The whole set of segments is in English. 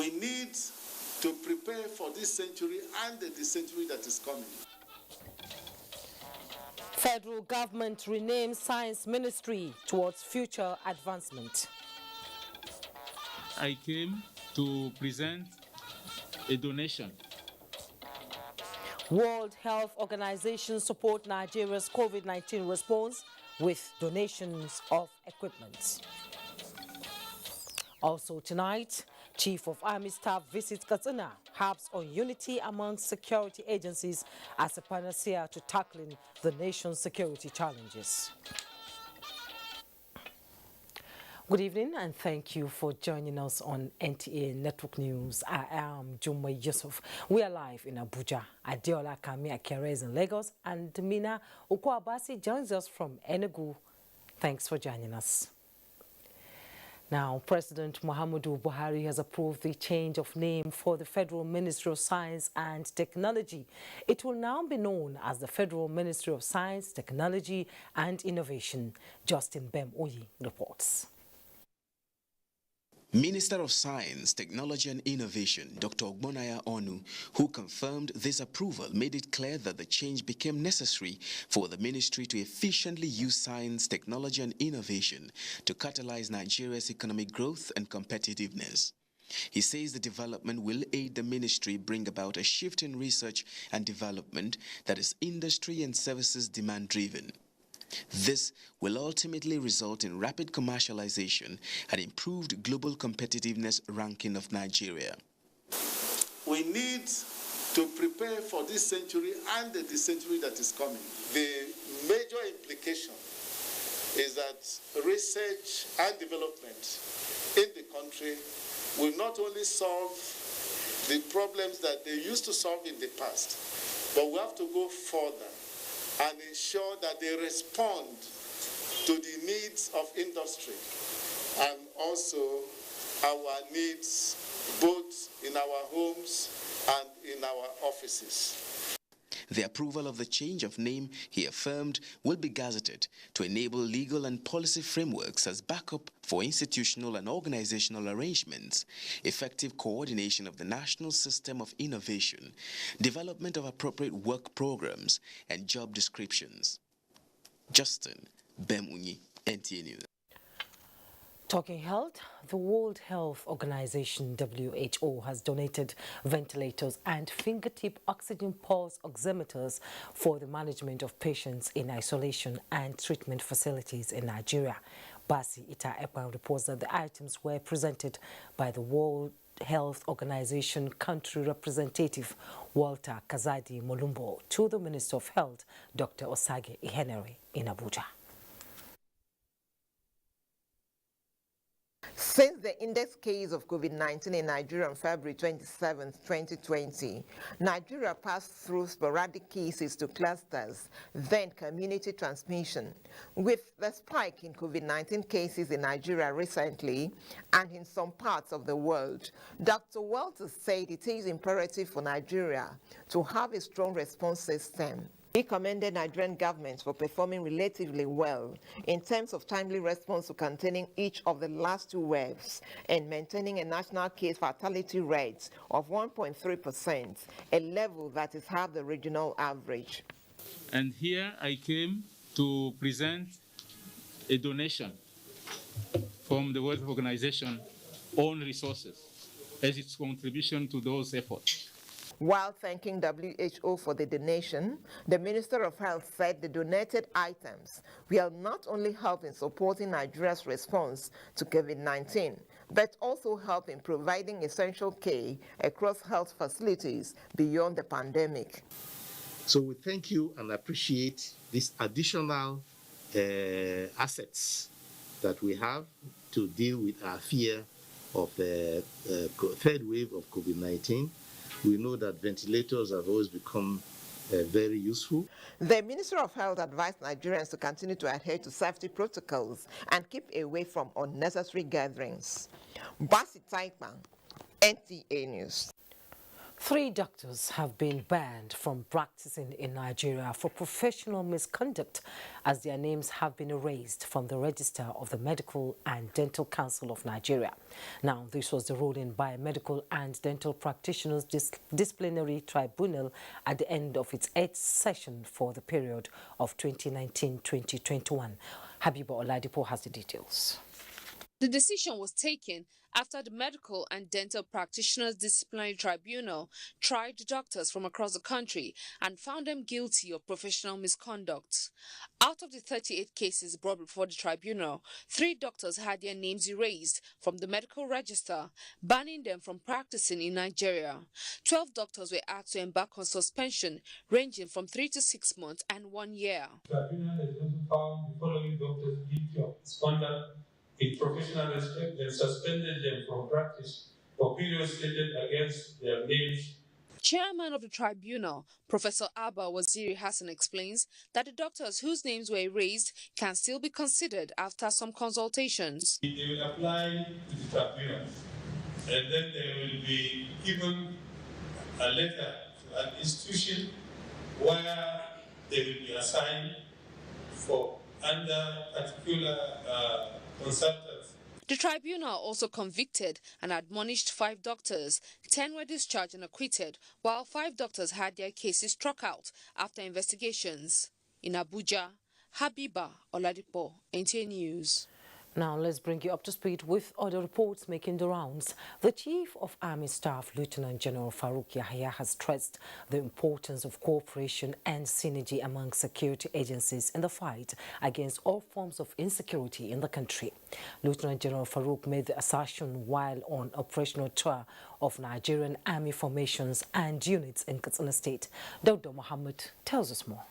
We need to prepare for this century and the century that is coming. Federal government renames Science Ministry towards future advancement. I came to present a donation. World Health Organization support Nigeria's COVID-19 response with donations of equipment. Also tonight, Chief of Army Staff visits Katsina, harps on unity among security agencies as a panacea to tackling the nation's security challenges. Good evening and thank you for joining us on NTA Network News. I am Jumwe Yusuf. We are live in Abuja. Adeola Kami Akere is in Lagos and Mina Ukwabasi joins us from Enugu. Thanks for joining us. Now, President Muhammadu Buhari has approved the change of name for the Federal Ministry of Science and Technology. It will now be known as the Federal Ministry of Science, Technology and Innovation. Justin Bem-Oyi reports. Minister of Science, Technology and Innovation, Dr. Ogbonaya Onu, who confirmed this approval, made it clear that the change became necessary for the ministry to efficiently use science, technology and innovation to catalyze Nigeria's economic growth and competitiveness. He says the development will aid the ministry bring about a shift in research and development that is industry and services demand-driven. This will ultimately result in rapid commercialization and improved global competitiveness ranking of Nigeria. We need to prepare for this century and the century that is coming. The major implication is that research and development in the country will not only solve the problems that they used to solve in the past, but we have to go further and ensure that they respond to the needs of industry and also our needs both in our homes and in our offices. The approval of the change of name, he affirmed, will be gazetted to enable legal and policy frameworks as backup for institutional and organizational arrangements, effective coordination of the national system of innovation, development of appropriate work programs, and job descriptions. Justin Bem-Oyi, NTA News. Talking health, the World Health Organization, WHO, has donated ventilators and fingertip oxygen pulse oximeters for the management of patients in isolation and treatment facilities in Nigeria. Basi Ita Ekpan reports that the items were presented by the World Health Organization country representative Walter Kazadi Molumbo to the Minister of Health, Dr. Osage Ihenere, in Abuja. Since the index case of COVID-19 in Nigeria on February 27, 2020, Nigeria passed through sporadic cases to clusters, then community transmission. With the spike in COVID-19 cases in Nigeria recently and in some parts of the world, Dr. Walters said it is imperative for Nigeria to have a strong response system. He commended Nigerian government for performing relatively well in terms of timely response to containing each of the last two waves and maintaining a national case fatality rate of 1.3%, a level that is half the regional average. And here I came to present a donation from the World Health Organization own resources as its contribution to those efforts. While thanking WHO for the donation, the Minister of Health said the donated items will not only help in supporting Nigeria's response to COVID-19, but also help in providing essential care across health facilities beyond the pandemic. So we thank you and appreciate these additional assets that we have to deal with our fear of the third wave of COVID-19. We know that ventilators have always become very useful. The Minister of Health advised Nigerians to continue to adhere to safety protocols and keep away from unnecessary gatherings. Basi Taipan, NTA News. 3 doctors have been banned from practicing in Nigeria for professional misconduct as their names have been erased from the register of the Medical and Dental Council of Nigeria. Now, this was the ruling by a Medical and Dental Practitioners Disciplinary Tribunal at the end of its 8th session for the period of 2019-2021. Habiba Oladipo has the details. The decision was taken after the Medical and Dental Practitioners Disciplinary Tribunal tried doctors from across the country and found them guilty of professional misconduct. Out of the 38 cases brought before the tribunal, 3 doctors had their names erased from the medical register, banning them from practicing in Nigeria. 12 doctors were asked to embark on suspension ranging from 3 to 6 months and 1 year. The tribunal has also found the following doctors guilty of misconduct with professional respect and suspended them from practice for periods stated against their names. Chairman of the tribunal, Professor Abba Waziri Hassan, explains that the doctors whose names were erased can still be considered after some consultations. They will apply to the tribunal, and then they will be given a letter to an institution where they will be assigned for under particular consultants. The tribunal also convicted and admonished 5 doctors. 10 were discharged and acquitted, while 5 doctors had their cases struck out after investigations. In Abuja, Habiba Oladipo, NTA News. Now let's bring you up to speed with other reports making the rounds. The Chief of Army Staff, Lieutenant General Farouk Yahya, has stressed the importance of cooperation and synergy among security agencies in the fight against all forms of insecurity in the country. Lieutenant General Farouk made the assertion while on operational tour of Nigerian Army formations and units in Katsina State. Dr. Mohammed tells us more.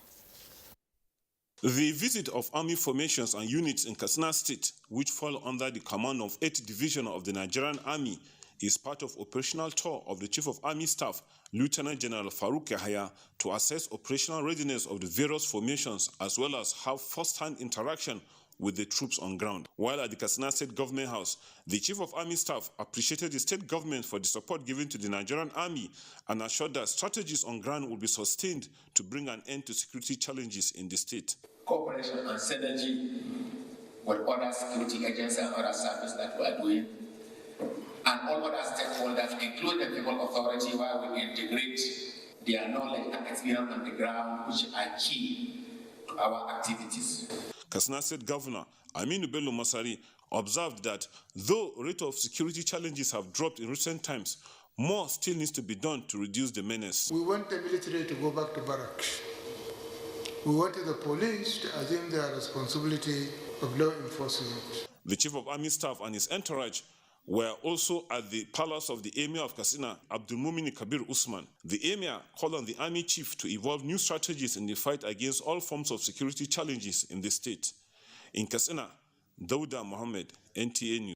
The visit of army formations and units in Katsina State, which fall under the command of 8th Division of the Nigerian Army, is part of operational tour of the Chief of Army Staff, Lieutenant General Farouk Yahya, to assess operational readiness of the various formations as well as have first-hand interaction with the troops on ground. While at the Katsina State Government House, the Chief of Army Staff appreciated the state government for the support given to the Nigerian Army and assured that strategies on ground will be sustained to bring an end to security challenges in the state. Cooperation and synergy with other security agencies and other services that we are doing, and all other stakeholders, including the people authority, where we integrate their knowledge and experience on the ground, which are key to our activities. Katsina State Governor Aminu Bello Masari observed that though rate of security challenges have dropped in recent times, more still needs to be done to reduce the menace. We want the military to go back to barracks. We wanted the police to assume their responsibility of law enforcement. The Chief of Army Staff and his entourage were also at the palace of the Emir of Katsina, Abdulmumin Kabir Usman. The Emir called on the Army Chief to evolve new strategies in the fight against all forms of security challenges in the state. In Katsina, Dauda Mohammed, NTA News.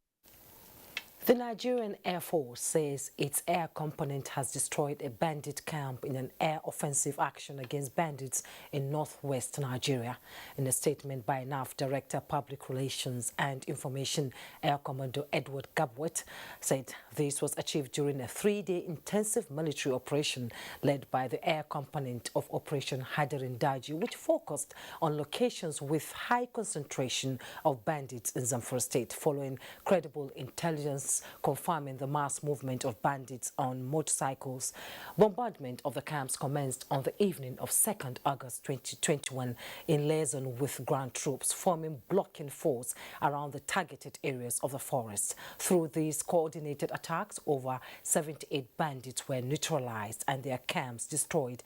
The Nigerian Air Force says its air component has destroyed a bandit camp in an air offensive action against bandits in northwest Nigeria. In a statement by NAF Director Public Relations and Information, Air Commodore Edward Gabwet said this was achieved during a 3-day intensive military operation led by the air component of Operation Hadarin Daji, which focused on locations with high concentration of bandits in Zamfara State, following credible intelligence confirming the mass movement of bandits on motorcycles. Bombardment of the camps commenced on the evening of 2nd August 2021 in liaison with ground troops, forming blocking force around the targeted areas of the forest. Through these coordinated attacks, over 78 bandits were neutralized and their camps destroyed.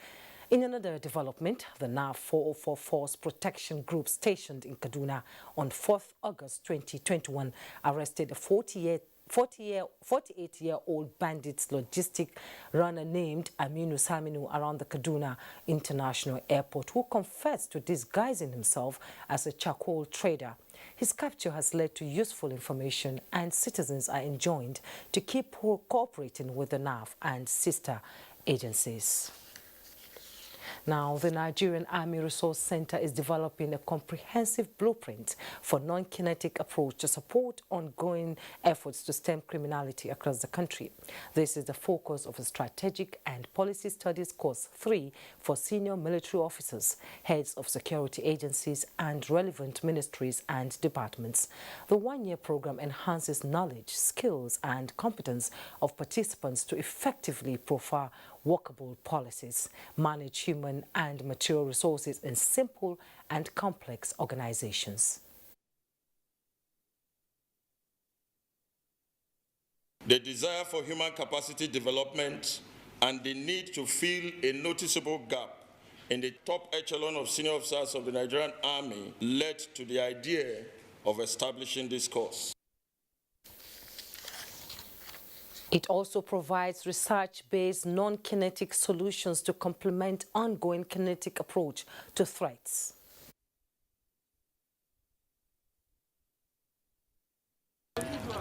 In another development, the NAV 404 Force Protection Group stationed in Kaduna on 4th August 2021 arrested a 48-year-old bandits logistic runner named Aminu Saminu around the Kaduna International Airport, who confessed to disguising himself as a charcoal trader. His capture has led to useful information, and citizens are enjoined to keep cooperating with the NAV and sister agencies. Now, the Nigerian Army Resource Center is developing a comprehensive blueprint for non-kinetic approach to support ongoing efforts to stem criminality across the country. This is the focus of a strategic and policy studies course 3 for senior military officers, heads of security agencies and relevant ministries and departments. The one-year program enhances knowledge, skills and competence of participants to effectively profile workable policies, manage human and material resources in simple and complex organizations. The desire for human capacity development and the need to fill a noticeable gap in the top echelon of senior officers of the Nigerian Army led to the idea of establishing this course. It also provides research-based non-kinetic solutions to complement ongoing kinetic approach to threats.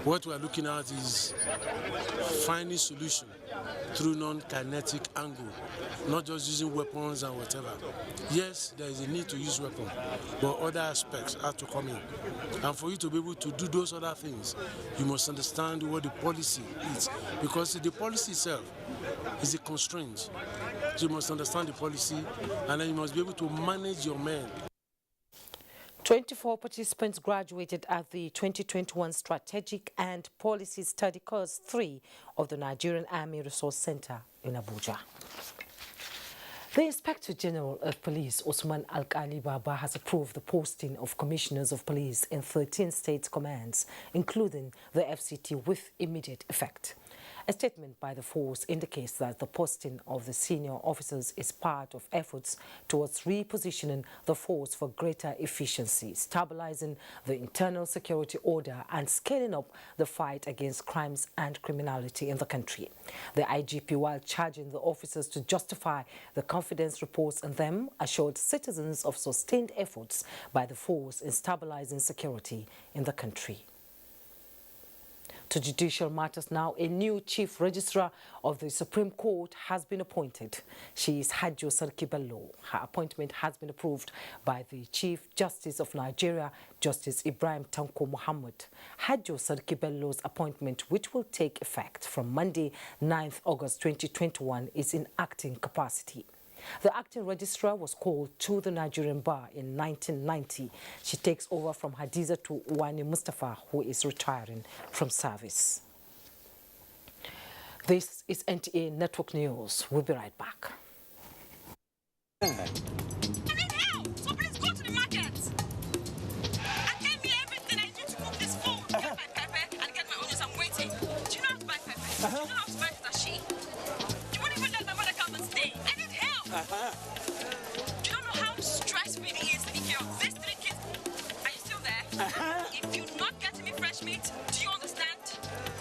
What we are looking at is finding solution through non-kinetic angle, not just using weapons and whatever. Yes, there is a need to use weapons, but other aspects have to come in. And for you to be able to do those other things, you must understand what the policy is, because the policy itself is a constraint. So you must understand the policy, and then you must be able to manage your men. 24 participants graduated at the 2021 Strategic and Policy Study Course 3 of the Nigerian Army Resource Center in Abuja. The Inspector General of Police, Usman Alkali Baba, has approved the posting of commissioners of police in 13 state commands, including the FCT, with immediate effect. A statement by the force indicates that the posting of the senior officers is part of efforts towards repositioning the force for greater efficiency, stabilizing the internal security order and scaling up the fight against crimes and criminality in the country. The IGP, while charging the officers to justify the confidence reports in them, assured citizens of sustained efforts by the force in stabilizing security in the country. To judicial matters now, a new Chief Registrar of the Supreme Court has been appointed. She is Hajjo Sarki Bello. Her appointment has been approved by the Chief Justice of Nigeria, Justice Ibrahim Tanko Muhammad. Hajjo Sarki Bello's appointment, which will take effect from Monday, 9th August 2021, is in acting capacity. The acting registrar was called to the Nigerian bar in 1990. She takes over from Hadiza to Wani Mustafa, who is retiring from service. This is NTA Network News. We'll be right back. I need help, so please go to the market and get me everything I need to cook this food. Get my pepper and get my onions. I'm waiting. Do you know how to buy pepper? Do you know how to buy dashi? You won't even let my mother come and stay. I need help. You don't know how stressful it is taking care of these 3 kids. Are you still there? If you're not getting me fresh meat, do you understand?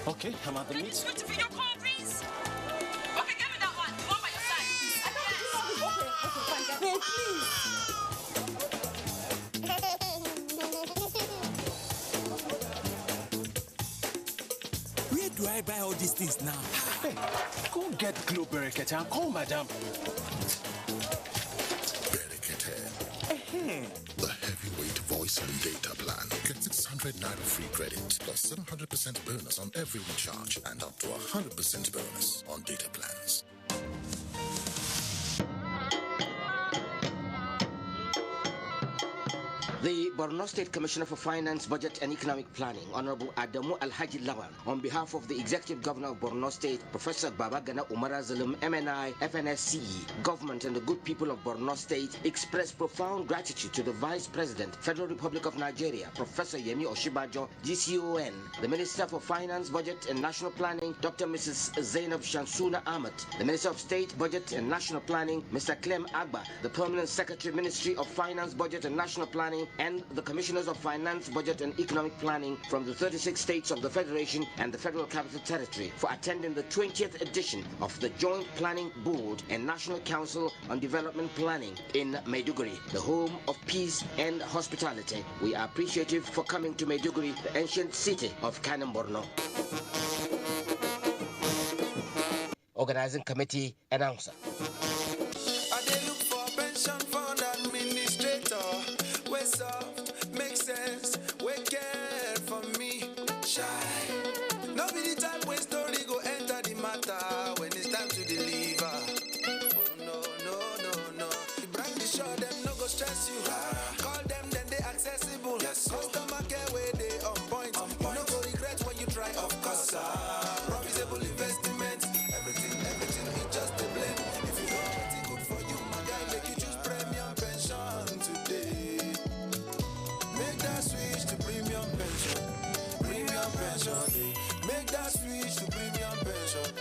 Okay, I'm at the meat. Can you switch to video call, please? Okay, give me that one. The one by your side. Okay, please. Where do I buy all these things now? Hey, go get Glow Berekete and call Madam. The heavyweight voice and data plan. Get 600 Naira free credit plus 700% bonus on every recharge and up to 100% bonus on data plans. The Borno State Commissioner for Finance, Budget and Economic Planning, Honorable Adamu Alhaji Lawan, on behalf of the Executive Governor of Borno State, Professor Babagana Umara Zulum, MNI, FNSCE, government and the good people of Borno State, express profound gratitude to the Vice President, Federal Republic of Nigeria, Professor Yemi Oshibajo, GCON, the Minister for Finance, Budget and National Planning, Dr. Mrs. Zainab Shamsuna Ahmed, the Minister of State, Budget and National Planning, Mr. Clem Agba, the Permanent Secretary, Ministry of Finance, Budget and National Planning, and the Commissioners of Finance, Budget and Economic Planning from the 36 states of the Federation and the Federal Capital Territory for attending the 20th edition of the Joint Planning Board and National Council on Development Planning in Maiduguri, the home of peace and hospitality. We are appreciative for coming to Maiduguri, the ancient city of Kanem Borno. Organizing Committee Announcer. pension. Make that switch to premium pension.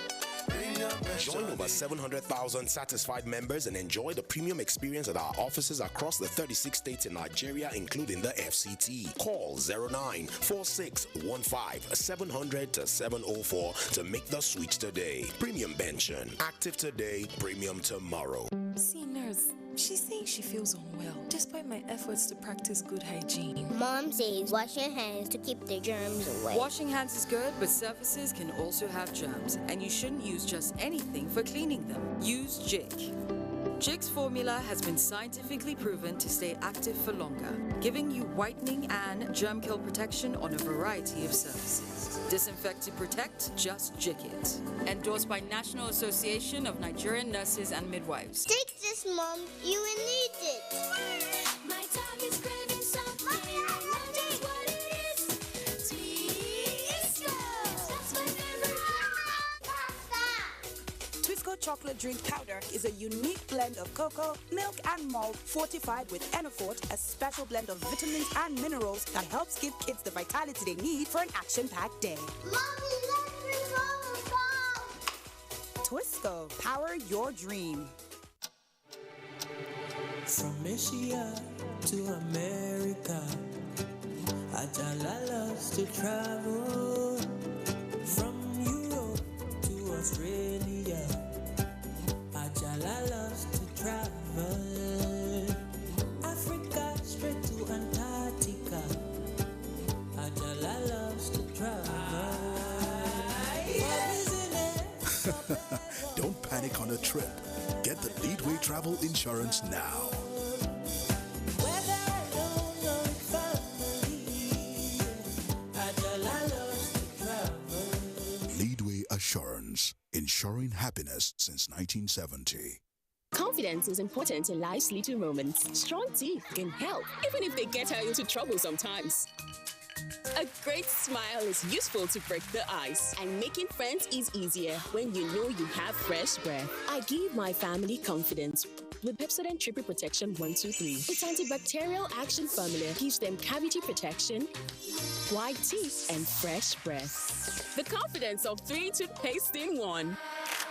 Join over 700,000 satisfied members and enjoy the premium experience at our offices across the 36 states in Nigeria, including the FCT. Call 094615-700-704 to make the switch today. Premium pension. Active today, premium tomorrow. See, nurse, she's saying she feels unwell despite my efforts to practice good hygiene. Mom says wash your hands to keep the germs away. Washing hands is good, but surfaces can also have germs, and you shouldn't use just anything for cleaning them. Use Jig. Jig's formula has been scientifically proven to stay active for longer, giving you whitening and germ kill protection on a variety of surfaces. Disinfect to protect, just Jig it. Endorsed by National Association of Nigerian Nurses and Midwives. Take this, Mom. You will need it. My tongue is craving something. I know just what it is. Twisco. That's my favorite. Twisco chocolate drink powder is a unique blend of cocoa, milk, and malt fortified with Enofort, a special blend of vitamins and minerals that helps give kids the vitality they need for an action-packed day. Mommy, let me roll. Twisco, power your dream. From Asia to America, Ajala loves to travel. From Europe to Australia, Ajala loves to travel. Africa straight to Antarctica, Ajala loves to travel. Don't panic on a trip. Get the Leadway Travel Insurance now. Leadway Assurance, ensuring happiness since 1970. Confidence is important in life's little moments. Strong teeth can help, even if they get her into trouble sometimes. A great smile is useful to break the ice, and making friends is easier when you know you have fresh breath. I give my family confidence with Pepsodent Triple Protection 123. Its antibacterial action formula gives them cavity protection, white teeth, and fresh breath. The confidence of 3 toothpaste in 1.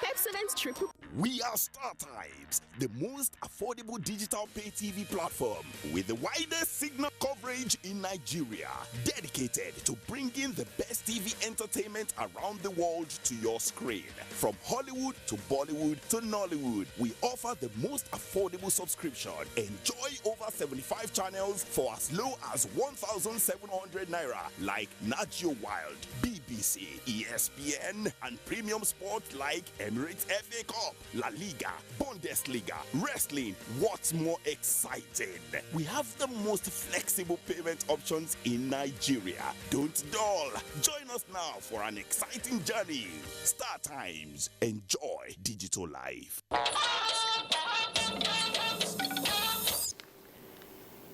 Pepsodent Triple. We are StarTimes, the most affordable digital pay TV platform with the widest signal coverage in Nigeria, dedicated to bringing the best TV entertainment around the world to your screen. From Hollywood to Bollywood to Nollywood, we offer the most affordable subscription. Enjoy over 75 channels for as low as 1,700 naira, like Nat Geo Wild, BBC, ESPN, and premium sport like Emirates FA Cup, La Liga, Bundesliga, wrestling. What's more exciting? We have the most flexible payment options in Nigeria. Don't dull. Join us now for an exciting journey. StarTimes. Enjoy digital life.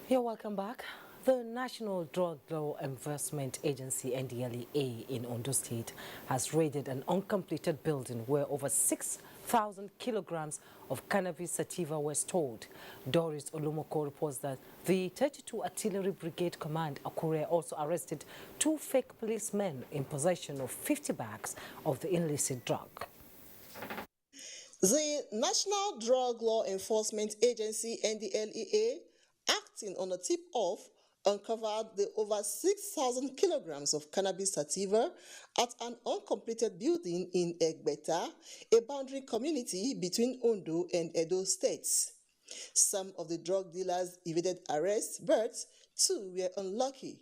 You're welcome back. The National Drug Law Enforcement Agency, NDLEA, in Ondo State has raided an uncompleted building where over 6,000 kilograms of cannabis sativa were stored. Doris Olumoko reports that the 32 Artillery Brigade Command, Akure, also arrested 2 fake policemen in possession of 50 bags of the illicit drug. The National Drug Law Enforcement Agency, NDLEA, acting on a tip-off, uncovered the over 6,000 kilograms of cannabis sativa at an uncompleted building in Egbeta, a boundary community between Ondo and Edo states. Some of the drug dealers evaded arrest, but 2 were unlucky.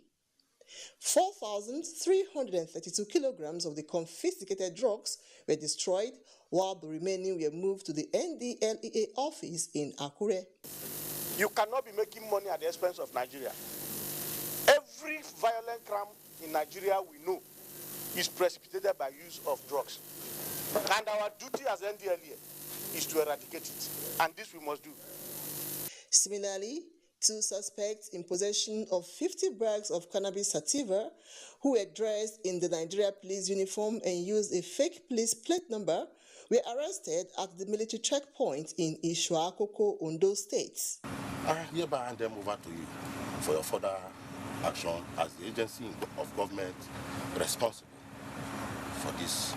4,332 kilograms of the confiscated drugs were destroyed, while the remaining were moved to the NDLEA office in Akure. You cannot be making money at the expense of Nigeria. Every violent crime in Nigeria we know is precipitated by use of drugs. And our duty as NDLEA is to eradicate it. And this we must do. Similarly, 2 suspects in possession of 50 bags of cannabis sativa who were dressed in the Nigeria police uniform and used a fake police plate number were arrested at the military checkpoint in Ishuakoko, Ondo State. I hereby hand them over to you for your further action as the agency of government responsible for this.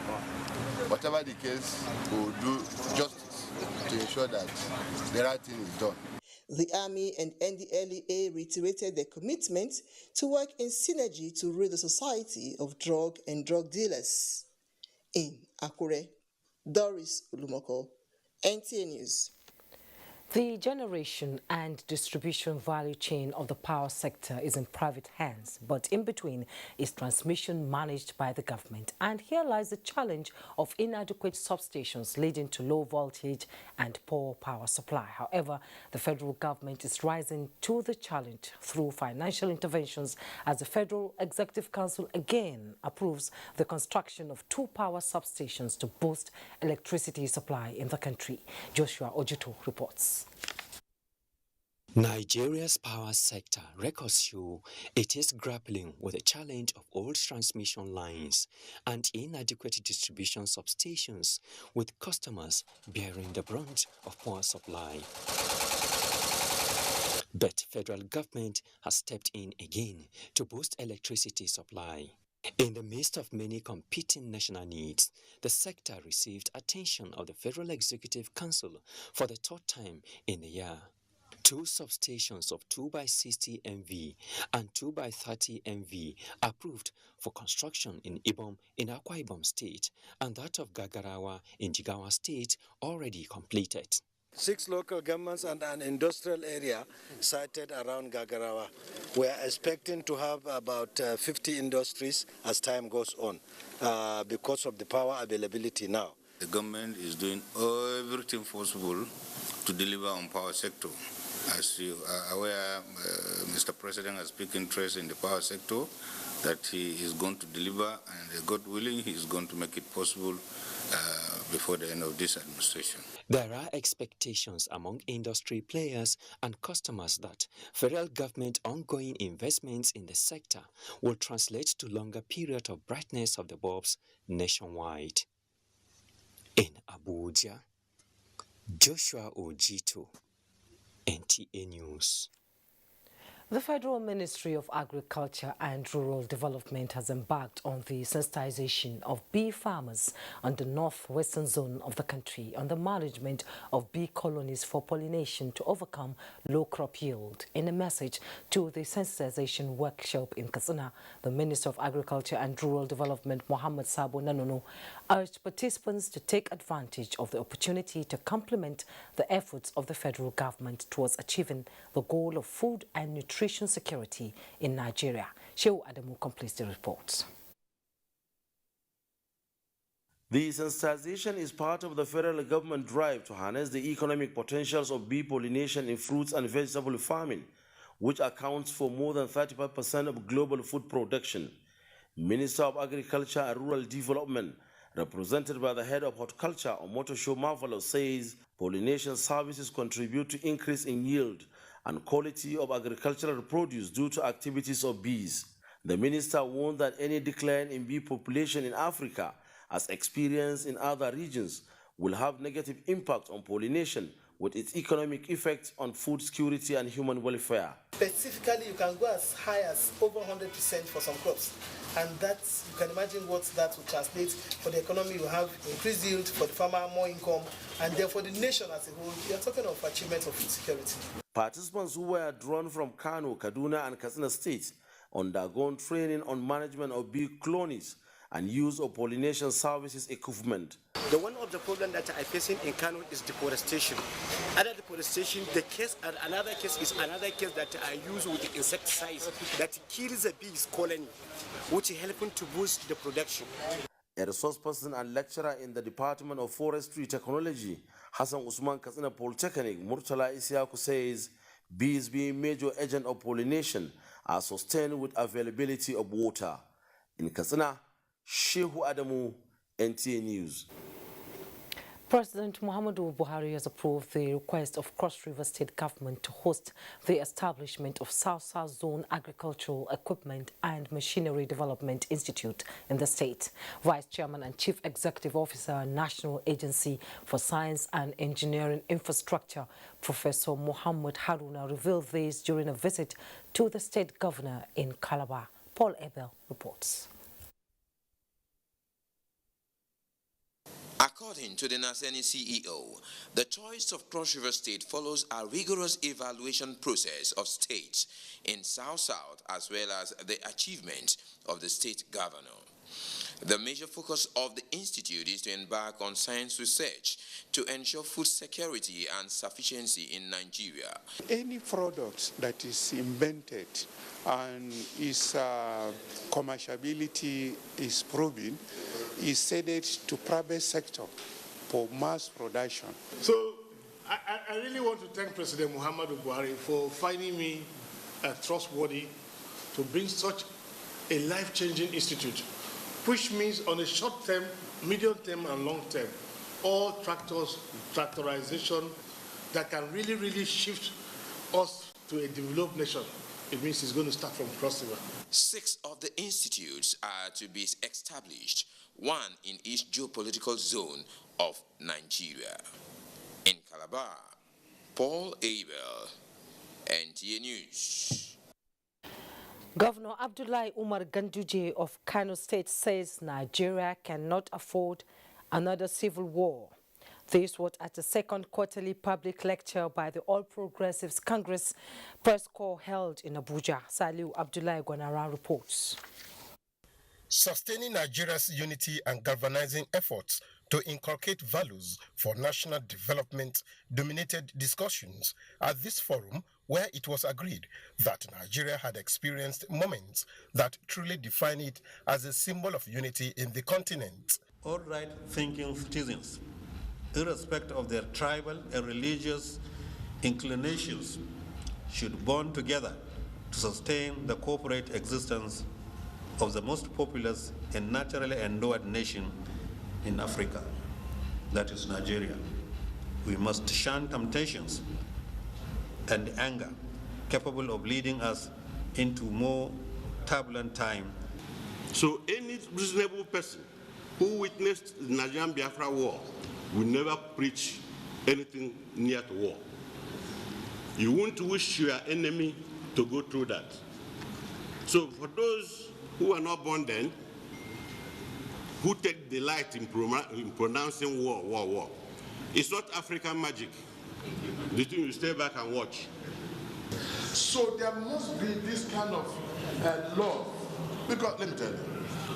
Whatever the case, we will do justice to ensure that the right thing is done. The Army and NDLEA reiterated their commitment to work in synergy to rid the society of drug and drug dealers. In Akure, Doris Ulumoko, NTA News. The generation and distribution value chain of the power sector is in private hands, but in between is transmission managed by the government. And here lies the challenge of inadequate substations leading to low voltage and poor power supply. However, the federal government is rising to the challenge through financial interventions as the Federal Executive Council again approves the construction of 2 power substations to boost electricity supply in the country. Joshua Ojuto reports. Nigeria's power sector records show it is grappling with the challenge of old transmission lines and inadequate distribution substations, with customers bearing the brunt of poor supply. But federal government has stepped in again to boost electricity supply. In the midst of many competing national needs, the sector received attention of the Federal Executive Council for the 3rd time in a year. 2 substations of 2x60 MV and 2x30 MV approved for construction in Ibom in Akwa Ibom State, and that of Gagarawa in Jigawa State already completed. 6 local governments and an industrial area sited around Gagarawa. We are expecting to have about 50 industries as time goes on because of the power availability now. The government is doing everything possible to deliver on power sector. As you are aware, Mr. President has big interest in the power sector, that he is going to deliver, and God willing, he is going to make it possible before the end of this administration. There are expectations among industry players and customers that federal government ongoing investments in the sector will translate to longer period of brightness of the bulbs nationwide. In Abuja, Joshua Ojito, NTA News. The Federal Ministry of Agriculture and Rural Development has embarked on the sensitization of bee farmers on the northwestern zone of the country on the management of bee colonies for pollination to overcome low crop yield. In a message to the sensitization workshop in Katsina, the Minister of Agriculture and Rural Development, Mohammed Sabo Nanono, urged participants to take advantage of the opportunity to complement the efforts of the federal government towards achieving the goal of food and nutrition security in Nigeria. Shehu Adamu completes the report. The sensitization is part of the federal government drive to harness the economic potentials of bee pollination in fruits and vegetable farming, which accounts for more than 35% of global food production. Minister of Agriculture and Rural Development, represented by the head of horticulture, Omotosho Marvelous, says pollination services contribute to increase in yield and quality of agricultural produce due to activities of bees. The minister warned that any decline in bee population in Africa, as experienced in other regions, will have negative impact on pollination, with its economic effects on food security and human welfare. Specifically, you can go as high as over 100% for some crops. And that's, you can imagine what that will translate for the economy. You have increased yield, for the farmer, more income, and then for the nation as a whole, you are talking of achievement of food security. Participants who were drawn from Kano, Kaduna, and Katsina states undergone training on management of bee colonies and use of pollination services equipment. The one of the problem that I facing in Kano is deforestation. Other deforestation, another case is another case that I use with the insecticides that kills the bees colony, which is helping to boost the production. A resource person and lecturer in the Department of Forestry Technology, Hassan Usman Katsina Polytechnic, Murtala Isiaku, says bees being major agent of pollination are sustained with availability of water. In Katsina, Shehu Adamu, NTA News. President Muhammadu Buhari has approved the request of Cross River State Government to host the establishment of South-South Zone Agricultural Equipment and Machinery Development Institute in the state. Vice Chairman and Chief Executive Officer, National Agency for Science and Engineering Infrastructure, Professor Muhammad Haruna, revealed this during a visit to the state governor in Calabar. Paul Abel reports. According to the Naseni CEO, the choice of Cross River State follows a rigorous evaluation process of states in South-South as well as the achievement of the state governor. The major focus of the institute is to embark on science research to ensure food security and sufficiency in Nigeria. Any product that is invented and its commerciality is proven is ceded to private sector for mass production. So I really want to thank President Muhammadu Buhari for finding me trustworthy to bring such a life-changing institute, which means on a short term, medium term, and long term, all tractorization that can really shift us to a developed nation. It means it's going to start from Cross River. 6 of the institutes are to be established, 1 in each geopolitical zone of Nigeria. In Calabar, Paul Abel, NTA News. Governor Abdullahi Umar Ganduje of Kano State says Nigeria cannot afford another civil war. This was at the second quarterly public lecture by the All Progressives Congress press corps held in Abuja. Saliu Abdullahi Gwanara reports. Sustaining Nigeria's unity and galvanizing efforts to inculcate values for national development dominated discussions at this forum, where it was agreed that Nigeria had experienced moments that truly define it as a symbol of unity in the continent. All right-thinking citizens, irrespective of their tribal and religious inclinations, should bond together to sustain the corporate existence of the most populous and naturally endowed nation in Africa, that is Nigeria. We must shun temptations and anger capable of leading us into more turbulent time. So any reasonable person who witnessed the Nigerian Biafra war will never preach anything near to war. You won't wish your enemy to go through that. So for those who are not born then, who take delight in pronouncing war, it's not African magic. The thing you stay back and watch. So there must be this kind of love. Because let me tell you,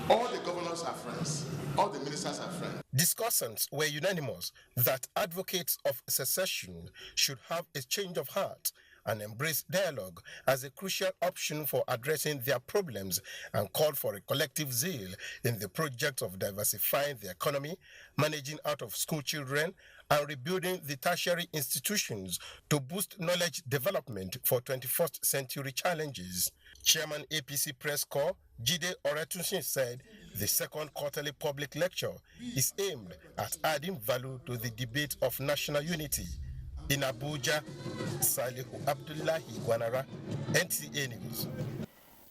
all the governors are friends. All the ministers are friends. Discussants were unanimous that advocates of secession should have a change of heart and embrace dialogue as a crucial option for addressing their problems, and called for a collective zeal in the project of diversifying the economy, managing out of school children, and rebuilding the tertiary institutions to boost knowledge development for 21st century challenges. Chairman APC Press Corps, Jide Oretunsin, said the second quarterly public lecture is aimed at adding value to the debate of national unity. In Abuja, Salihu Abdullahi Gwanara, NTA News.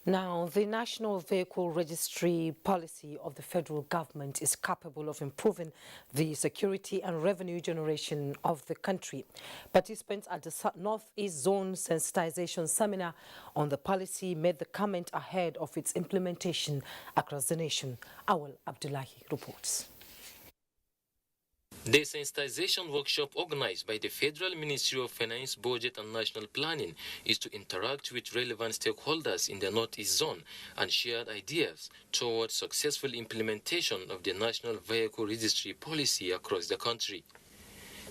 Now, the National Vehicle Registry policy of the federal government is capable of improving the security and revenue generation of the country. Participants at the Northeast Zone Sensitization Seminar on the policy made the comment ahead of its implementation across the nation. Awal Abdullahi reports. The sensitization workshop organized by the Federal Ministry of Finance, Budget and National Planning is to interact with relevant stakeholders in the Northeast Zone and share ideas towards successful implementation of the National Vehicle Registry policy across the country.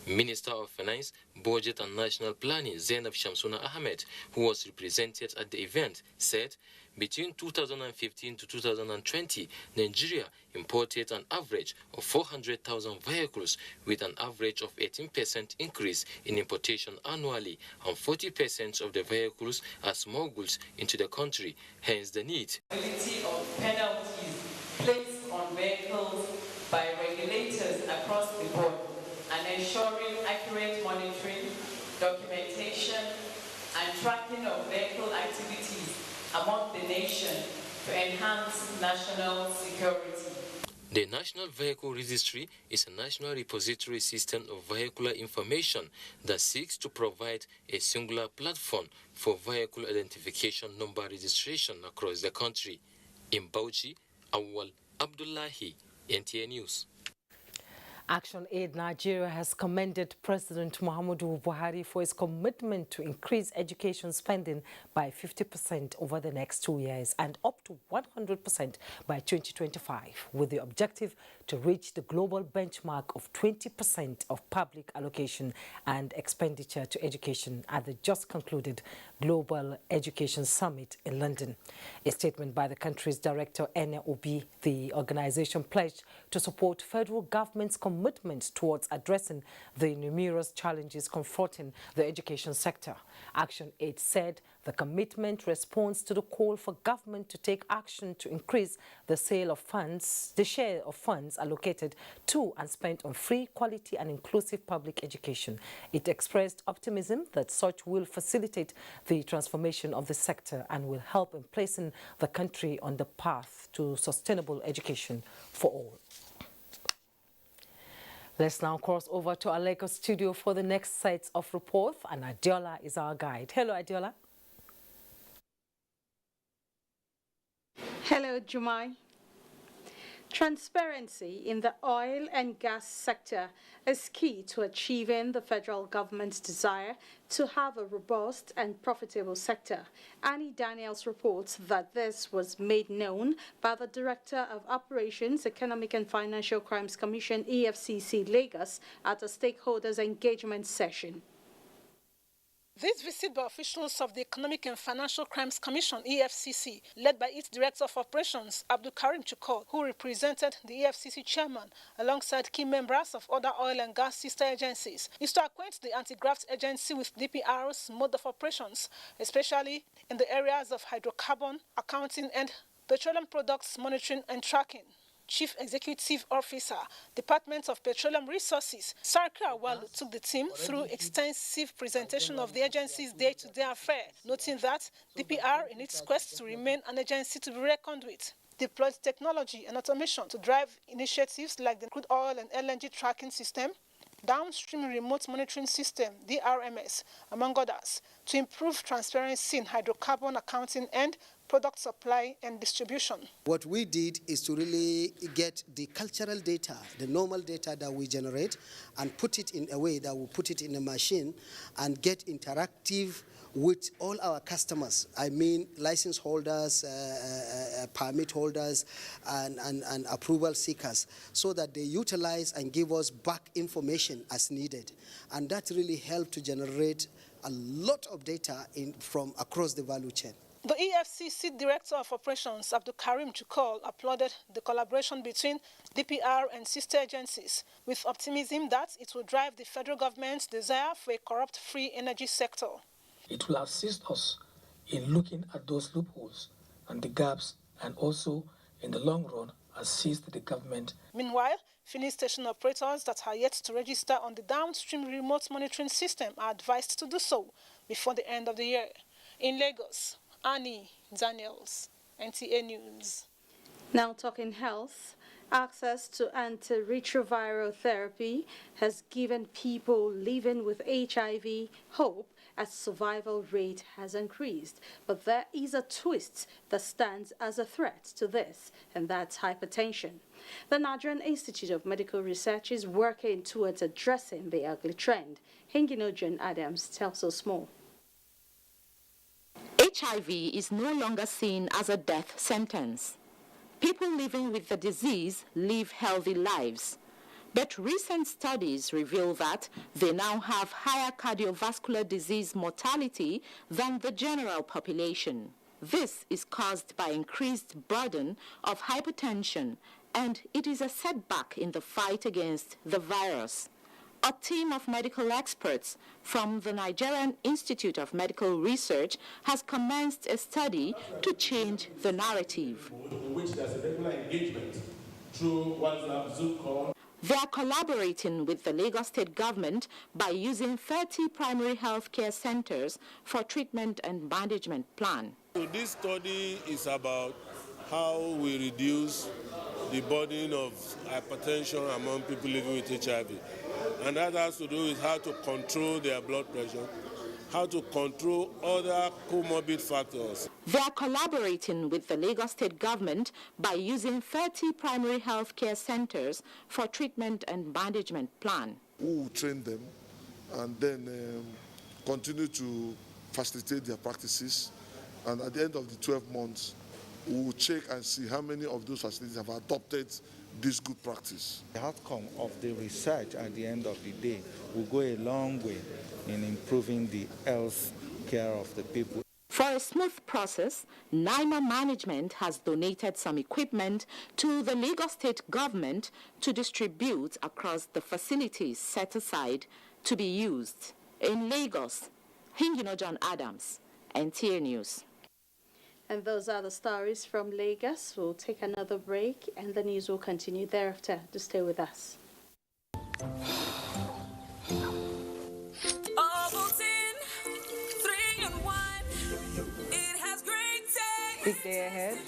Minister of Finance, Budget and National Planning, Zainab Shamsuna Ahmed, who was represented at the event, said between 2015 to 2020, Nigeria imported an average of 400,000 vehicles with an average of 18% increase in importation annually, and 40% of the vehicles are smuggled into the country, hence the need. Of penalties placed on vehicles by regulators across the board activities among the nation to enhance national security. The National Vehicle Registry is a national repository system of vehicular information that seeks to provide a singular platform for vehicle identification number registration across the country. In Bauchi, Awal Abdullahi, NTA News. Action Aid Nigeria has commended President Muhammadu Buhari for his commitment to increase education spending by 50% over the next 2 years and up to 100% by 2025, with the objective to reach the global benchmark of 20% of public allocation and expenditure to education at the just concluded Global Education Summit in London. A statement by the country's director, Ene Obi, the organization pledged to support federal government's commitment towards addressing the numerous challenges confronting the education sector. Action Aid said the commitment responds to the call for government to take action to increase the share of funds allocated to and spent on free, quality and inclusive public education. It expressed optimism that such will facilitate the transformation of the sector and will help in placing the country on the path to sustainable education for all. Let's now cross over to our Lagos studio for the next set of reports, and Adiola is our guide. Hello, Adiola. Hello, Jumai. Transparency in the oil and gas sector is key to achieving the federal government's desire to have a robust and profitable sector. Annie Daniels reports that this was made known by the Director of Operations, Economic and Financial Crimes Commission, EFCC Lagos, at a stakeholders engagement session. This visit by officials of the Economic and Financial Crimes Commission, EFCC, led by its Director of Operations, Abdul Karim Chukor, who represented the EFCC chairman, alongside key members of other oil and gas sister agencies, is to acquaint the anti-graft agency with DPR's mode of operations, especially in the areas of hydrocarbon, accounting and petroleum products monitoring and tracking. Chief Executive Officer, Department of Petroleum Resources, Sarki Awalu, took the team through extensive presentation of the agency's day-to-day affair, noting that DPR, in its quest to remain an agency to be reckoned with, deployed technology and automation to drive initiatives like the crude oil and LNG tracking system, downstream remote monitoring system, DRMS, among others, to improve transparency in hydrocarbon accounting and product supply and distribution. What we did is to really get the cultural data, the normal data that we generate, and put it in a way that we put it in a machine and get interactive with all our customers. I mean license holders, permit holders, and approval seekers, so that they utilize and give us back information as needed. And that really helped to generate a lot of data from across the value chain. The EFCC Director of Operations, Abdul Karim Chukor, applauded the collaboration between DPR and sister agencies, with optimism that it will drive the federal government's desire for a corrupt-free energy sector. It will assist us in looking at those loopholes and the gaps, and also, in the long run, assist the government. Meanwhile, filling station operators that are yet to register on the downstream remote monitoring system are advised to do so before the end of the year. In Lagos, Annie Daniels, NTA News. Now talking health, access to antiretroviral therapy has given people living with HIV hope as survival rate has increased. But there is a twist that stands as a threat to this, and that's hypertension. The Nigerian Institute of Medical Research is working towards addressing the ugly trend. Hinginojan Adams tells us more. HIV is no longer seen as a death sentence. People living with the disease live healthy lives. But recent studies reveal that they now have higher cardiovascular disease mortality than the general population. This is caused by increased burden of hypertension, and it is a setback in the fight against the virus. A team of medical experts from the Nigerian Institute of Medical Research has commenced a study to change the narrative. In which there's a regular engagement through WhatsApp, Zoom call. They are collaborating with the Lagos State government by using 30 primary health care centers for treatment and management plan. So this study is about how we reduce the burden of hypertension among people living with HIV. And that has to do with how to control their blood pressure, how to control other comorbid factors. They are collaborating with the Lagos State government by using 30 primary health care centers for treatment and management plan. We will train them and then continue to facilitate their practices. And at the end of the 12 months, we will check and see how many of those facilities have adopted this good practice. The outcome of the research at the end of the day will go a long way in improving the health care of the people. For a smooth process, NIMA management has donated some equipment to the Lagos State government to distribute across the facilities set aside to be used. In Lagos, Hingino John Adams, NTA News. And those are the stories from Lagos. We'll take another break and the news will continue thereafter. To stay with us. Big day ahead.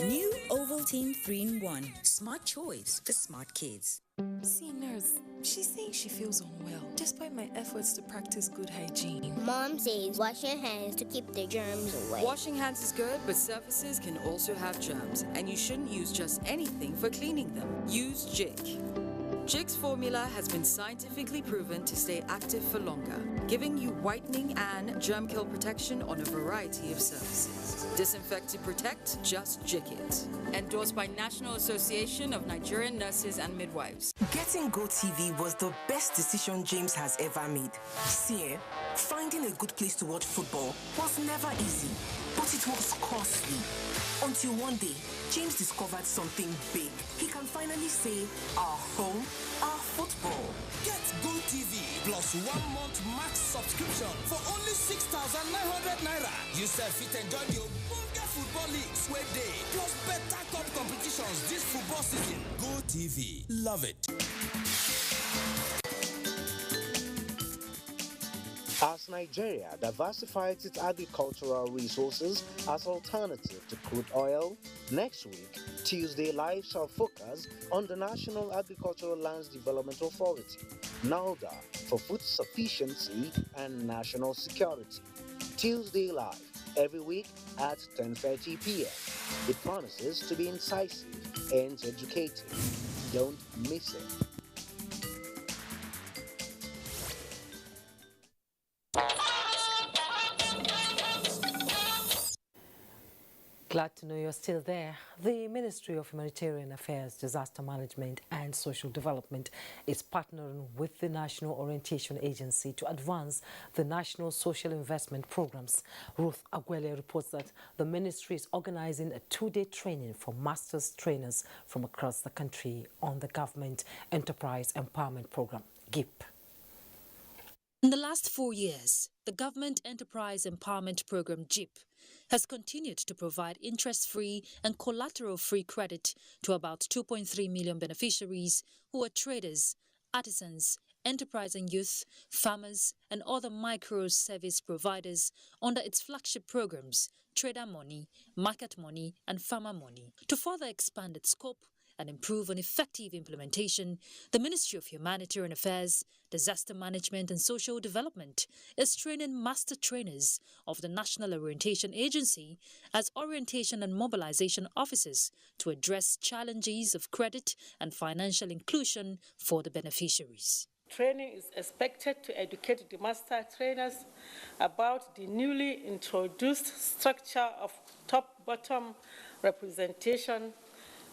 New Ovaltine 3-in-1. Smart choice for smart kids. See, nurse, she's saying she feels unwell, despite my efforts to practice good hygiene. Mom says wash your hands to keep the germs away. Washing hands is good, but surfaces can also have germs, and you shouldn't use just anything for cleaning them. Use Jik. Jik's formula has been scientifically proven to stay active for longer, giving you whitening and germ kill protection on a variety of surfaces. Disinfect to protect, just Jik it. Endorsed by National Association of Nigerian Nurses and Midwives. Getting GoTV was the best decision James has ever made. See, finding a good place to watch football was never easy, but it was costly. Until one day, James discovered something big. He can finally say, our home, our football. Get GoTV plus 1 month max subscription for only 6,900 naira. You self fit enjoy the Ogbonge football leagues where day, plus better cup competitions this football season. GoTV, love it. As Nigeria diversifies its agricultural resources as alternative to crude oil, next week, Tuesday Live shall focus on the National Agricultural Lands Development Authority, NALDA, for food sufficiency and national security. Tuesday Live, every week at 10:30 p.m. It promises to be incisive and educative. Don't miss it. Glad to know you're still there. The Ministry of Humanitarian Affairs, Disaster Management and Social Development is partnering with the National Orientation Agency to advance the National Social Investment Programs. Ruth Aguele reports that the ministry is organizing a 2-day training for master's trainers from across the country on the Government Enterprise Empowerment Program, GIP. In the last 4 years, the Government Enterprise Empowerment Program, GIP, has continued to provide interest-free and collateral-free credit to about 2.3 million beneficiaries who are traders, artisans, enterprise and youth, farmers, and other micro-service providers under its flagship programs, Trader Money, Market Money, and Farmer Money. To further expand its scope and improve on effective implementation, the Ministry of Humanitarian Affairs, Disaster Management and Social Development is training master trainers of the National Orientation Agency as orientation and mobilization officers to address challenges of credit and financial inclusion for the beneficiaries. Training is expected to educate the master trainers about the newly introduced structure of top-bottom representation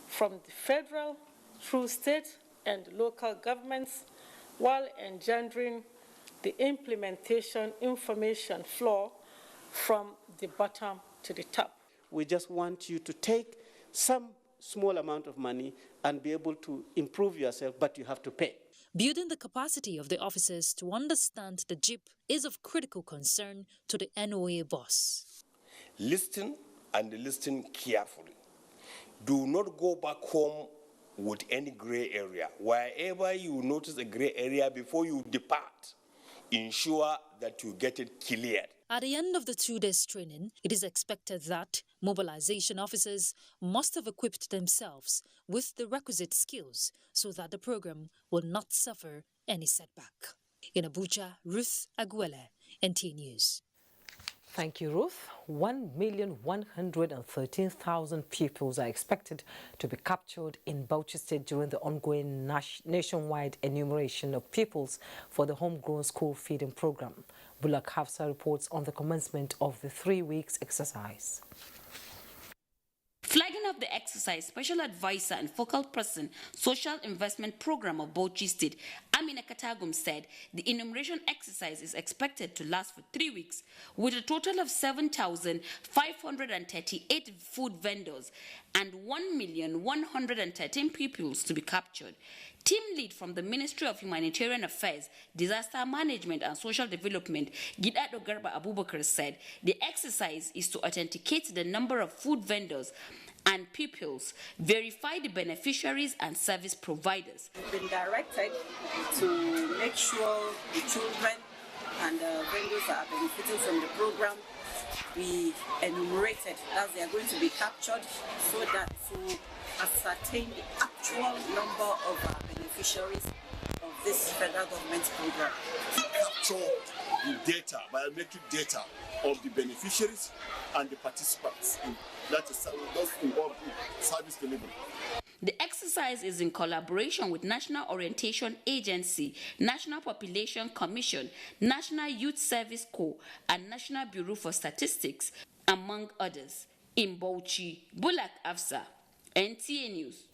from the federal through state and local governments, while engendering the implementation information flow from the bottom to the top. We just want you to take some small amount of money and be able to improve yourself, but you have to pay. Building the capacity of the officers to understand the JIP is of critical concern to the NOA boss. Listen and listen carefully. Do not go back home with any gray area. Wherever you notice a gray area before you depart, ensure that you get it cleared. At the end of the 2 days training, it is expected that mobilization officers must have equipped themselves with the requisite skills so that the program will not suffer any setback. In Abuja, Ruth Aguele, NTA News. Thank you, Ruth. 1,113,000 pupils are expected to be captured in Bauchi State during the ongoing nationwide enumeration of pupils for the homegrown school feeding program. Bulak Hafsa reports on the commencement of the 3 weeks exercise. Flagging off the exercise, Special Advisor and Focal Person, Social Investment Program of Bauchi State, Amina Katagum, said the enumeration exercise is expected to last for 3 weeks, with a total of 7,538 food vendors and 1,113 pupils to be captured. Team lead from the Ministry of Humanitarian Affairs, Disaster Management and Social Development, Gidado Garba Abubakar, said the exercise is to authenticate the number of food vendors and pupils, verify the beneficiaries and service providers. We've been directed to make sure the children and the vendors that are benefiting from the program be enumerated, as they are going to be captured, so that to ascertain the actual number of beneficiaries of this federal government program. To capture the data, biometric data of the beneficiaries and the participants that is those involved in service delivery. The exercise is in collaboration with National Orientation Agency, National Population Commission, National Youth Service Corps, and National Bureau for Statistics, among others. In Bauchi, Bulak Afsa, NTA News.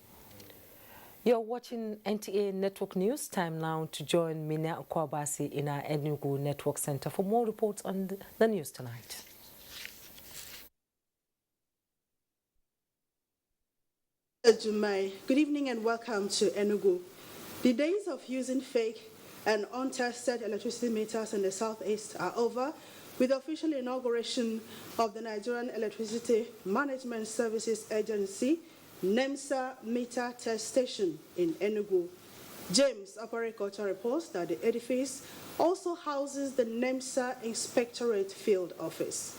You're watching NTA Network News. Time now to join Mina Kwabasi in our Enugu Network Center for more reports on the news tonight. Good evening and welcome to Enugu. The days of using fake and untested electricity meters in the southeast are over, with the official inauguration of the Nigerian Electricity Management Services Agency, NEMSA meter test station in Enugu. James Aparikocha reports that the edifice also houses the NEMSA Inspectorate Field Office.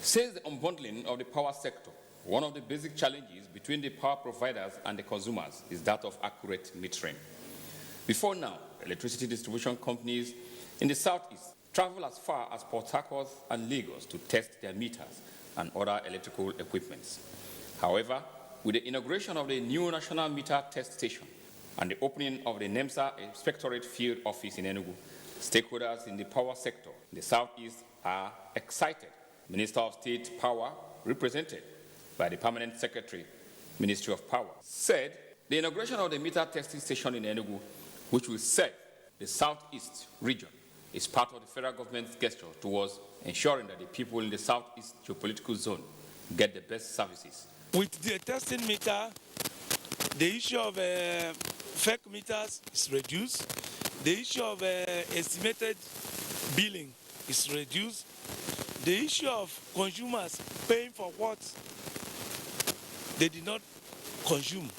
Since the unbundling of the power sector, one of the basic challenges between the power providers and the consumers is that of accurate metering. Before now, electricity distribution companies in the southeast travel as far as Port Harcourt and Lagos to test their meters and other electrical equipments. However, with the inauguration of the new National Meter Test Station and the opening of the NEMSA Inspectorate Field Office in Enugu, stakeholders in the power sector in the southeast are excited. Minister of State Power, represented by the Permanent Secretary, Ministry of Power, said the inauguration of the meter testing station in Enugu, which will serve the southeast region, is part of the federal government's gesture towards ensuring that the people in the southeast geopolitical zone get the best services. With the testing meter, the issue of fake meters is reduced. The issue of estimated billing is reduced. The issue of consumers paying for what they did not consume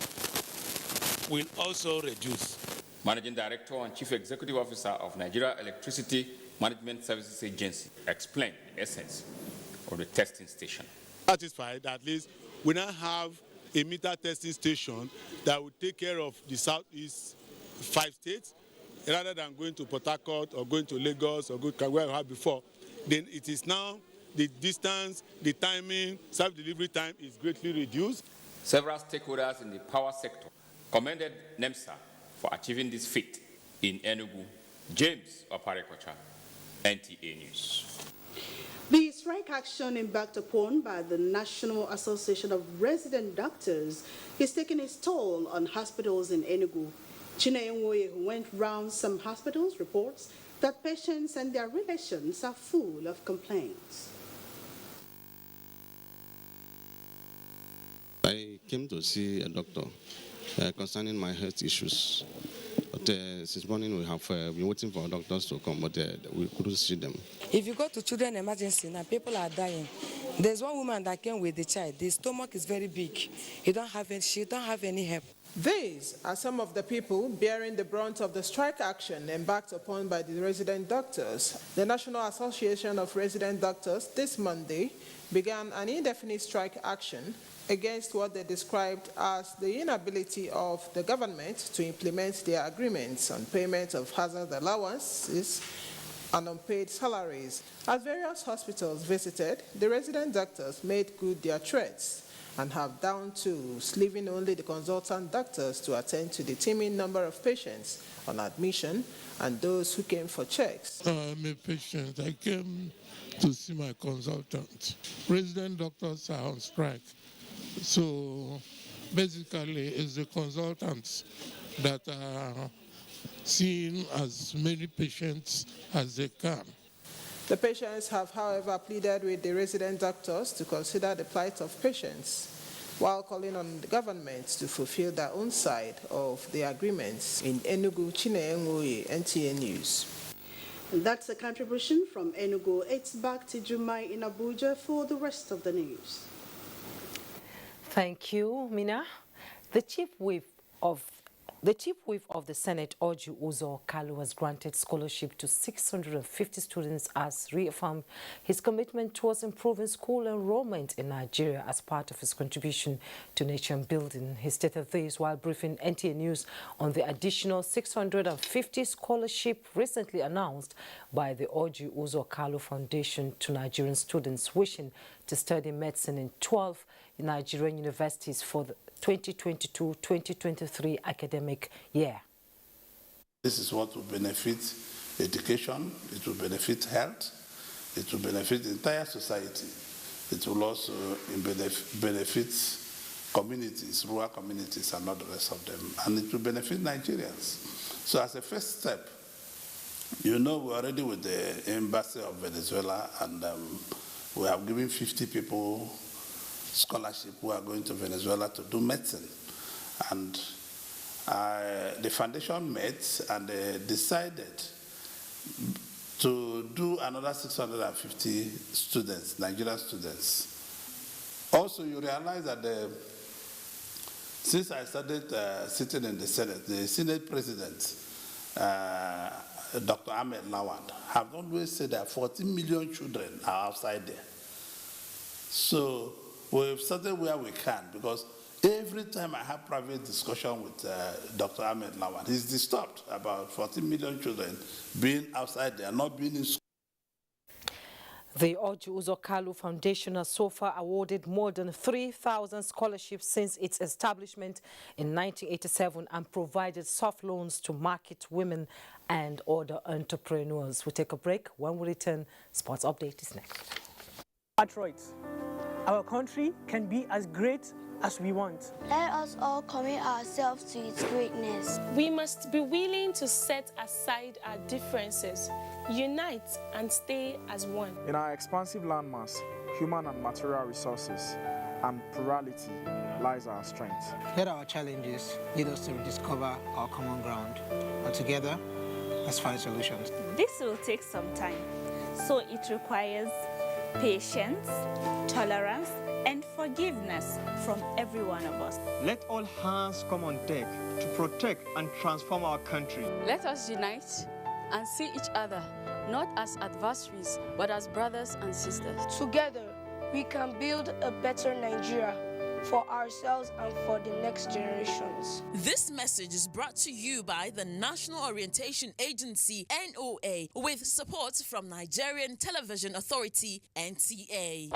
will also reduce. Managing Director and Chief Executive Officer of Nigeria Electricity Management Services Agency explained the essence of the testing station. Satisfied that at least we now have a meter testing station that will take care of the southeast 5 states, rather than going to Port Harcourt or going to Lagos or going to where we had before. Then it is now the distance, the timing, self-delivery time is greatly reduced. Several stakeholders in the power sector commended NEMSA for achieving this feat in Enugu. James Oparekocha, NTA News. The strike action embarked upon by the National Association of Resident Doctors is taking its toll on hospitals in Enugu. Chineye Nwoye, who went round some hospitals, reports that patients and their relations are full of complaints. I came to see a doctor concerning my health issues. But since morning we have been waiting for doctors to come, but we couldn't see them. If you go to children emergency now, people are dying. There's one woman that came with the child. The stomach is very big. She don't have any help. These are some of the people bearing the brunt of the strike action embarked upon by the resident doctors. The National Association of Resident Doctors this Monday began an indefinite strike action against what they described as the inability of the government to implement their agreements on payment of hazard allowances and unpaid salaries. As various hospitals visited, the resident doctors made good their threats and have down tools, leaving only the consultant doctors to attend to the teeming number of patients on admission and those who came for checks. I'm a patient. I came to see my consultant. Resident doctors are on strike. So basically, it's the consultants that are seeing as many patients as they can. The patients have, however, pleaded with the resident doctors to consider the plight of patients while calling on the government to fulfill their own side of the agreements. In Enugu, Chinengoye, NTA News. That's a contribution from Enugu. It's back to Jumai in Abuja for the rest of the news. Thank you, Mina. The Chief Whip of the Senate, Orji Uzo Kalu, has granted scholarship to 650 students as reaffirmed his commitment towards improving school enrollment in Nigeria as part of his contribution to nation building. He stated this while briefing NTA News on the additional 650 scholarship recently announced by the Orji Uzo Kalu Foundation to Nigerian students wishing to study medicine in 12 Nigerian universities for the 2022-2023 academic year. This is what will benefit education, it will benefit health, it will benefit the entire society. It will also benefit communities, rural communities and not the rest of them. And it will benefit Nigerians. So as a first step, you know, we're already with the Embassy of Venezuela and we have given 50 people scholarship who are going to Venezuela to do medicine. And the foundation met and they decided to do another 650 students, Nigerian students. Also, you realize that since I started sitting in the Senate, the Senate President, Dr. Ahmed Lawan, have always said that 14 million children are outside there. So we've started where we can, because every time I have private discussion with Dr. Ahmed Lawan, he's disturbed about 14 million children being outside there, not being in school. The Orji Uzo Kalu Foundation has so far awarded more than 3,000 scholarships since its establishment in 1987 and provided soft loans to market women and other entrepreneurs. We take a break. When we return, Sports Update is next. That's right. Our country can be as great as we want. Let us all commit ourselves to its greatness. We must be willing to set aside our differences, unite and stay as one. In our expansive landmass, human and material resources, and plurality lies our strength. Let our challenges lead us to rediscover our common ground, and together, let's find solutions. This will take some time, so it requires patience, tolerance, and forgiveness from every one of us. Let all hands come on deck to protect and transform our country. Let us unite and see each other not as adversaries, but as brothers and sisters. Together, we can build a better Nigeria for ourselves and for the next generations. This message is brought to you by the National Orientation Agency, NOA, with support from Nigerian Television Authority, NTA.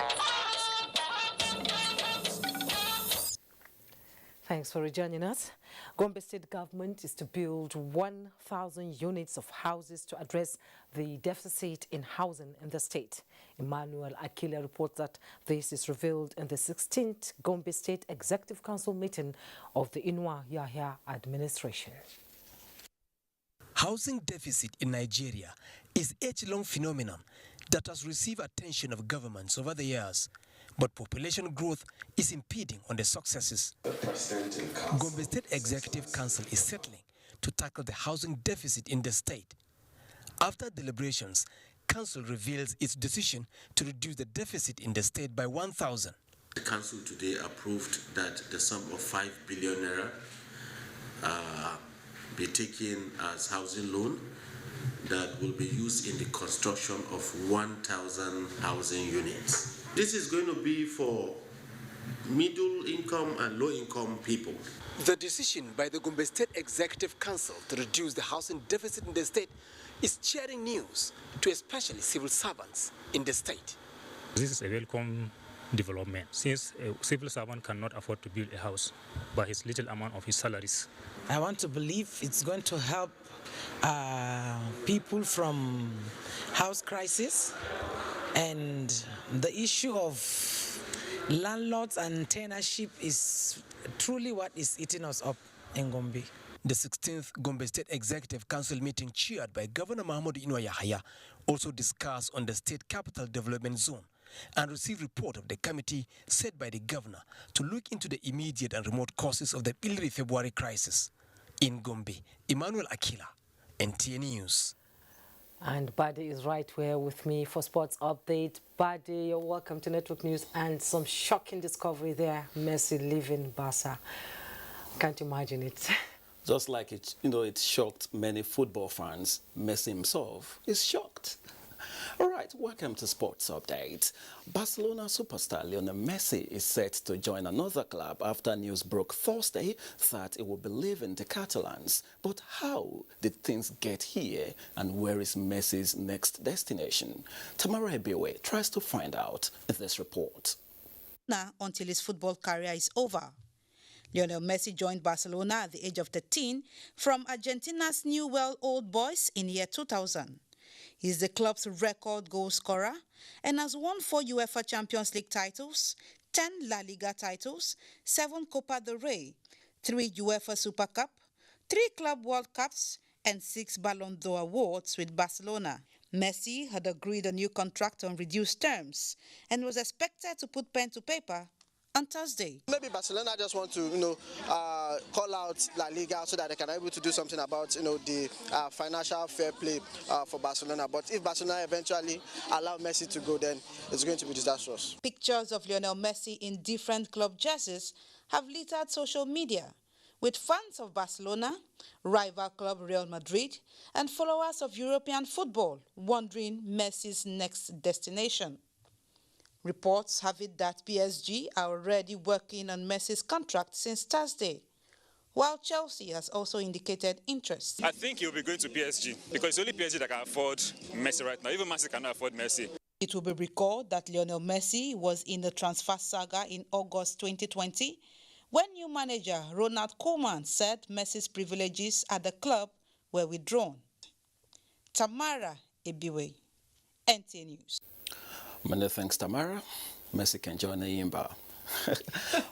Thanks for rejoining us. Gombe State government is to build 1,000 units of houses to address the deficit in housing in the state. Emmanuel Akile reports that this is revealed in the 16th Gombe State Executive Council meeting of the Inua Yahya administration. Housing deficit in Nigeria is an age-long phenomenon that has received attention of governments over the years. but population growth is impeding on the successes. Gombe State Executive Council is settling to tackle the housing deficit in the state. After deliberations, Council reveals its decision to reduce the deficit in the state by 1,000. The Council today approved that the sum of 5 billion naira be taken as housing loan that will be used in the construction of 1,000 housing units. This is going to be for middle income and low income people. The decision by the Gombe State Executive Council to reduce the housing deficit in the state is cheering news to especially civil servants in the state. This is a welcome development since a civil servant cannot afford to build a house by his little amount of his salaries. I want to believe it's going to help people from house crisis, and the issue of landlords and tenancy is truly what is eating us up in Gombe. The 16th Gombe State Executive Council meeting, chaired by Governor Mahmoud Inua Yahaya, also discussed on the state capital development zone and received report of the committee set by the governor to look into the immediate and remote causes of the Ilri February crisis. In Gombe, Emmanuel Akila, NTA News. And Bade is right here with me for sports update. Bade, you're welcome to Network News, and some shocking discovery there. Messi leaving Barca. Can't imagine it. Just like it, it shocked many football fans, Messi himself is shocked. All right, welcome to Sports Update. Barcelona superstar Lionel Messi is set to join another club after news broke Thursday that he will be leaving the Catalans. But how did things get here, and where is Messi's next destination? Tamara Ebiwe tries to find out in this report. Until his football career is over. Lionel Messi joined Barcelona at the age of 13 from Argentina's Newell's Old Boys in year 2000. He is the club's record goal scorer and has won 4 UEFA Champions League titles, 10 La Liga titles, 7 Copa del Rey, 3 UEFA Super Cup, 3 Club World Cups, and 6 Ballon d'Or awards with Barcelona. Messi had agreed a new contract on reduced terms and was expected to put pen to paper on Thursday. Maybe Barcelona just want to, call out La Liga so that they can be able to do something about, the financial fair play for Barcelona. But if Barcelona eventually allow Messi to go, then it's going to be disastrous. Pictures of Lionel Messi in different club jerseys have littered social media, with fans of Barcelona, rival club Real Madrid, and followers of European football wondering Messi's next destination. Reports have it that PSG are already working on Messi's contract since Thursday, while Chelsea has also indicated interest. I think he'll be going to PSG because it's only PSG that can afford Messi right now. Even Messi cannot afford Messi. It will be recalled that Lionel Messi was in the transfer saga in August 2020 when new manager Ronald Koeman said Messi's privileges at the club were withdrawn. Tamara Ebiwe, NTA News. Many thanks, Tamara. Messi can join the Yimba.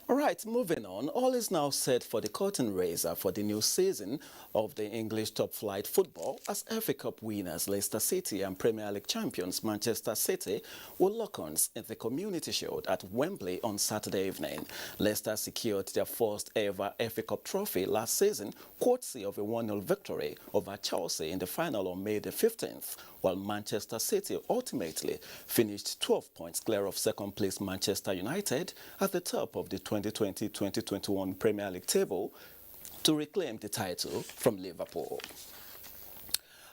All right, moving on. All is now set for the curtain raiser for the new season of the English top flight football as FA Cup winners Leicester City and Premier League champions Manchester City will lock horns in the Community Shield at Wembley on Saturday evening. Leicester secured their first ever FA Cup trophy last season, courtesy of a 1-0 victory over Chelsea in the final on May the 15th, while Manchester City ultimately finished 12 points clear of second-place Manchester United at the top of the 2020-2021 Premier League table to reclaim the title from Liverpool.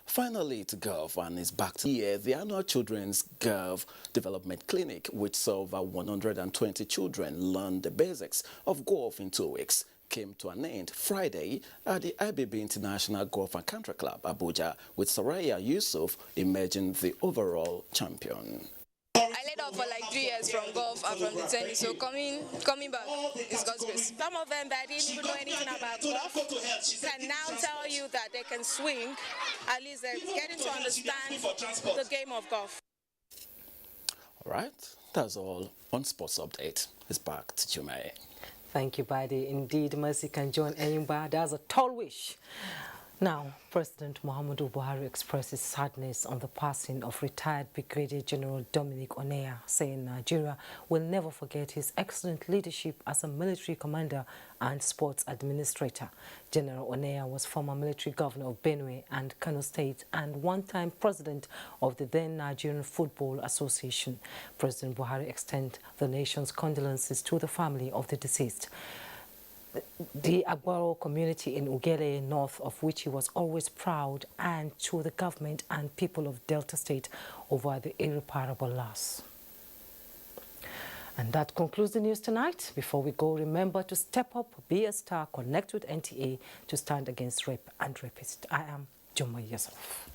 Finally, to golf, and it's back to here. The annual Children's Golf Development Clinic, which saw over 120 children learn the basics of golf in 2 weeks, came to an end Friday at the IBB International Golf and Country Club, Abuja, with Soraya Yusuf emerging the overall champion. I laid off for like 3 years from golf and from the tennis, so coming back is God's grace. Some of them that didn't even know anything about golf can now tell you that they can swing. At least they're getting to understand the game of golf. All right, that's all on Sports Update. It's back to Jume. Thank you, Badi. Indeed, Mercy can join Enyimba. That's a tall wish. Now, President Muhammadu Buhari expresses sadness on the passing of retired Brigadier General Dominic Onea, saying Nigeria will never forget his excellent leadership as a military commander and sports administrator. General Onea was former military governor of Benue and Kano State and one-time president of the then Nigerian Football Association. President Buhari extends the nation's condolences to the family of the deceased. The Agbaro community in Ugele, north of which he was always proud, and to the government and people of Delta State over the irreparable loss. And that concludes the news tonight. Before we go, remember to step up, be a star, connect with NTA to stand against rape and rapists. I am Jumma Yusuf.